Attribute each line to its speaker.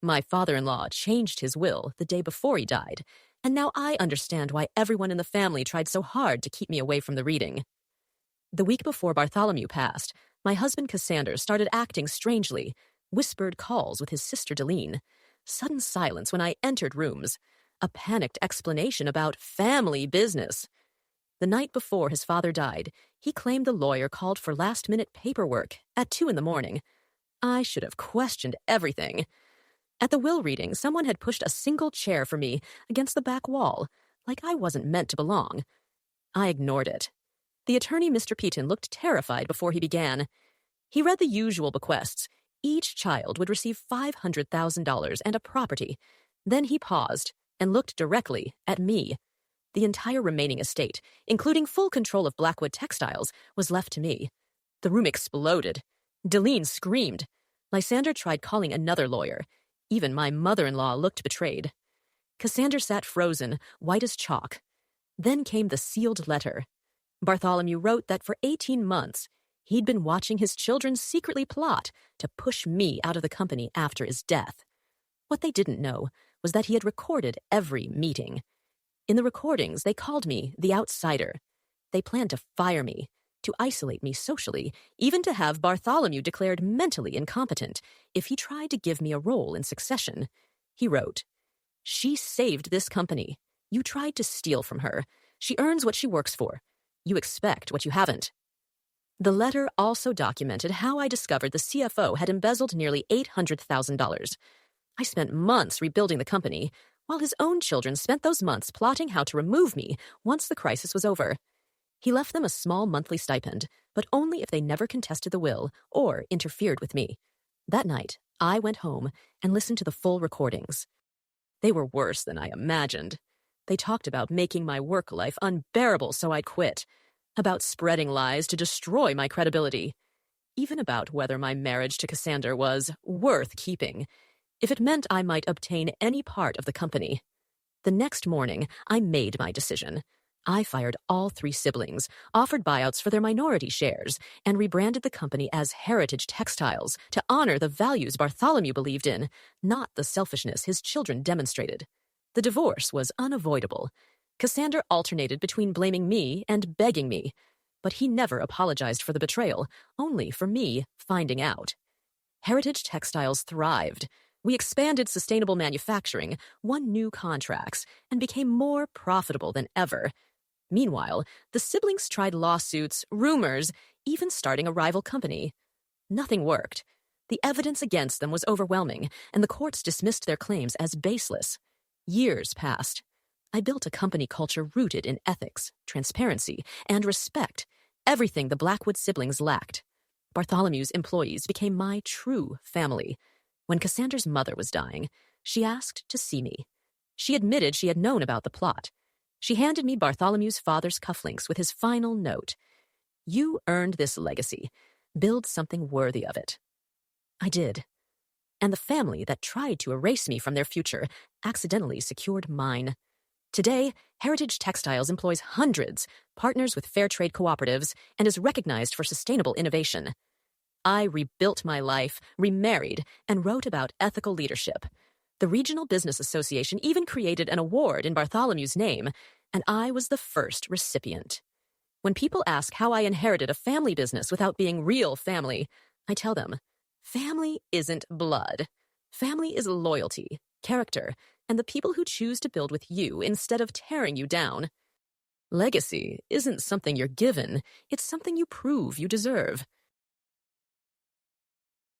Speaker 1: My father-in-law changed his will the day before he died, and now I understand why everyone in the family tried so hard to keep me away from the reading. The week before Bartholomew passed, my husband Cassander started acting strangely, whispered calls with his sister Deline, sudden silence when I entered rooms, a panicked explanation about family business. The night before his father died, he claimed the lawyer called for last-minute paperwork at 2 a.m. I should have questioned everything. At the will reading, someone had pushed a single chair for me against the back wall, like I wasn't meant to belong. I ignored it. The attorney, Mr. Peaton, looked terrified before he began. He read the usual bequests. Each child would receive $500,000 and a property. Then he paused and looked directly at me. The entire remaining estate, including full control of Blackwood Textiles, was left to me. The room exploded. Deline screamed. Lysander tried calling another lawyer. Even my mother-in-law looked betrayed. Cassander sat frozen, white as chalk. Then came the sealed letter. Bartholomew wrote that for 18 months, he'd been watching his children secretly plot to push me out of the company after his death. What they didn't know was that he had recorded every meeting. In the recordings, they called me the outsider. They planned to fire me, to isolate me socially, even to have Bartholomew declared mentally incompetent if he tried to give me a role in succession. He wrote, "She saved this company. You tried to steal from her. She earns what she works for. You expect what you haven't." The letter also documented how I discovered the CFO had embezzled nearly $800,000. I spent months rebuilding the company, while his own children spent those months plotting how to remove me once the crisis was over. He left them a small monthly stipend, but only if they never contested the will or interfered with me. That night, I went home and listened to the full recordings. They were worse than I imagined. They talked about making my work life unbearable so I'd quit, about spreading lies to destroy my credibility, even about whether my marriage to Cassander was worth keeping, if it meant I might obtain any part of the company. The next morning, I made my decision. I fired all 3 siblings, offered buyouts for their minority shares, and rebranded the company as Heritage Textiles to honor the values Bartholomew believed in, not the selfishness his children demonstrated. The divorce was unavoidable. Cassander alternated between blaming me and begging me, but he never apologized for the betrayal, only for me finding out. Heritage Textiles thrived. We expanded sustainable manufacturing, won new contracts, and became more profitable than ever. Meanwhile, the siblings tried lawsuits, rumors, even starting a rival company. Nothing worked. The evidence against them was overwhelming, and the courts dismissed their claims as baseless. Years passed. I built a company culture rooted in ethics, transparency, and respect, everything the Blackwood siblings lacked. Bartholomew's employees became my true family. When Cassander's mother was dying, she asked to see me. She admitted she had known about the plot. She handed me Bartholomew's father's cufflinks with his final note. "You earned this legacy. Build something worthy of it." I did. And the family that tried to erase me from their future accidentally secured mine. Today, Heritage Textiles employs hundreds, partners with fair trade cooperatives, and is recognized for sustainable innovation. I rebuilt my life, remarried, and wrote about ethical leadership. The Regional Business Association even created an award in Bartholomew's name, and I was the first recipient. When people ask how I inherited a family business without being real family, I tell them, family isn't blood. Family is loyalty, character, and the people who choose to build with you instead of tearing you down. Legacy isn't something you're given, it's something you prove you deserve.